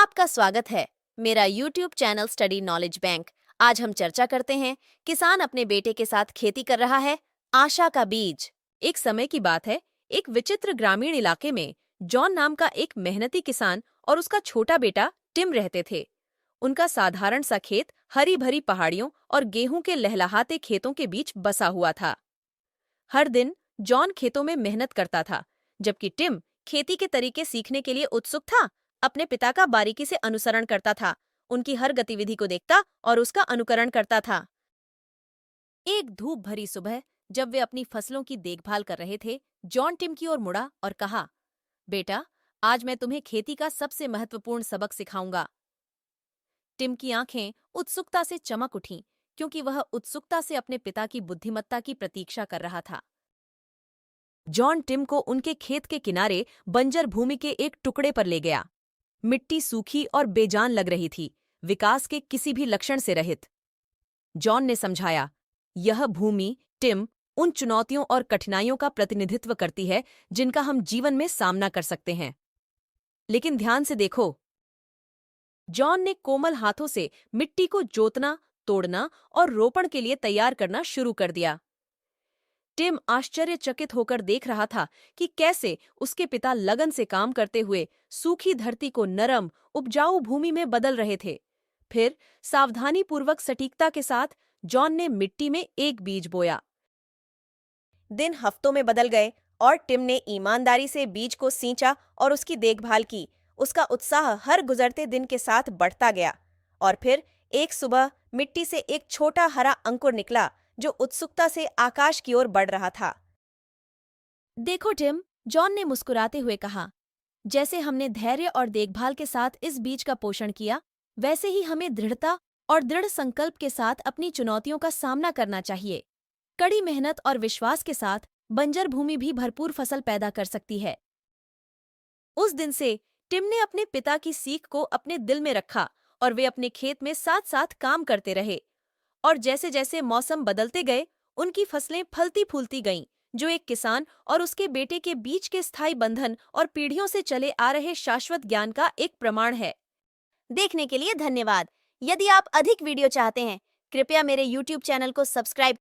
आपका स्वागत है मेरा YouTube channel study knowledge bank. आज हम चर्चा करते हैं किसान अपने बेटे के साथ खेती कर रहा है, आशा का बीज। एक समय की बात है, एक विचित्र ग्रामीण इलाके में जॉन नाम का एक मेहनती किसान और उसका छोटा बेटा टिम रहते थे। उनका साधारण सा खेत हरी भरी पहाड़ियों और गेहूं के लहलहाते खेतों के बीच बसा हुआ था। हर दिन जॉन खेतों में मेहनत करता था, जबकि टिम खेती के तरीके सीखने के लिए उत्सुक था। अपने पिता का बारीकी से अनुसरण करता था, उनकी हर गतिविधि को देखता और उसका अनुकरण करता था। एक धूप भरी सुबह, जब वे अपनी फसलों की देखभाल कर रहे थे, जॉन टिम की ओर मुड़ा और कहा, बेटा, आज मैं तुम्हें खेती का सबसे महत्वपूर्ण सबक सिखाऊंगा। टिम की आंखें उत्सुकता से चमक उठीं, क्योंकि वह उत्सुकता से अपने पिता की बुद्धिमत्ता की प्रतीक्षा कर रहा था। जॉन टिम को उनके खेत के किनारे बंजर भूमि के एक टुकड़े पर ले गया। मिट्टी सूखी और बेजान लग रही थी, विकास के किसी भी लक्षण से रहित। जॉन ने समझाया, यह भूमि, टिम, उन चुनौतियों और कठिनाइयों का प्रतिनिधित्व करती है जिनका हम जीवन में सामना कर सकते हैं। लेकिन ध्यान से देखो। जॉन ने कोमल हाथों से मिट्टी को जोतना, तोड़ना और रोपण के लिए तैयार करना शुरू कर दिया। टिम आश्चर्यचकित होकर देख रहा था कि कैसे उसके पिता लगन से काम करते हुए सूखी धरती को नरम, उपजाऊ भूमि में बदल रहे थे। फिर सावधानीपूर्वक सटीकता के साथ जॉन ने मिट्टी में एक बीज बोया। दिन हफ्तों में बदल गए और टिम ने ईमानदारी से बीज को सींचा और उसकी देखभाल की। उसका उत्साह हर गुजरते दिन के साथ बढ़ता गया और फिर एक सुबह मिट्टी से एक छोटा हरा अंकुर निकला जो उत्सुकता से आकाश की ओर बढ़ रहा था। देखो टिम, जॉन ने मुस्कुराते हुए कहा, जैसे हमने धैर्य और देखभाल के साथ इस बीज का पोषण किया, वैसे ही हमें दृढ़ता और दृढ़ संकल्प के साथ अपनी चुनौतियों का सामना करना चाहिए। कड़ी मेहनत और विश्वास के साथ बंजर भूमि भी भरपूर फसल पैदा कर सकती है। उस दिन से टिम ने अपने पिता की सीख को अपने दिल में रखा और वे अपने खेत में साथ साथ काम करते रहे। और जैसे जैसे मौसम बदलते गए, उनकी फसलें फलती फूलती गईं, जो एक किसान और उसके बेटे के बीच के स्थायी बंधन और पीढ़ियों से चले आ रहे शाश्वत ज्ञान का एक प्रमाण है। देखने के लिए धन्यवाद। यदि आप अधिक वीडियो चाहते हैं, कृपया मेरे YouTube चैनल को सब्सक्राइब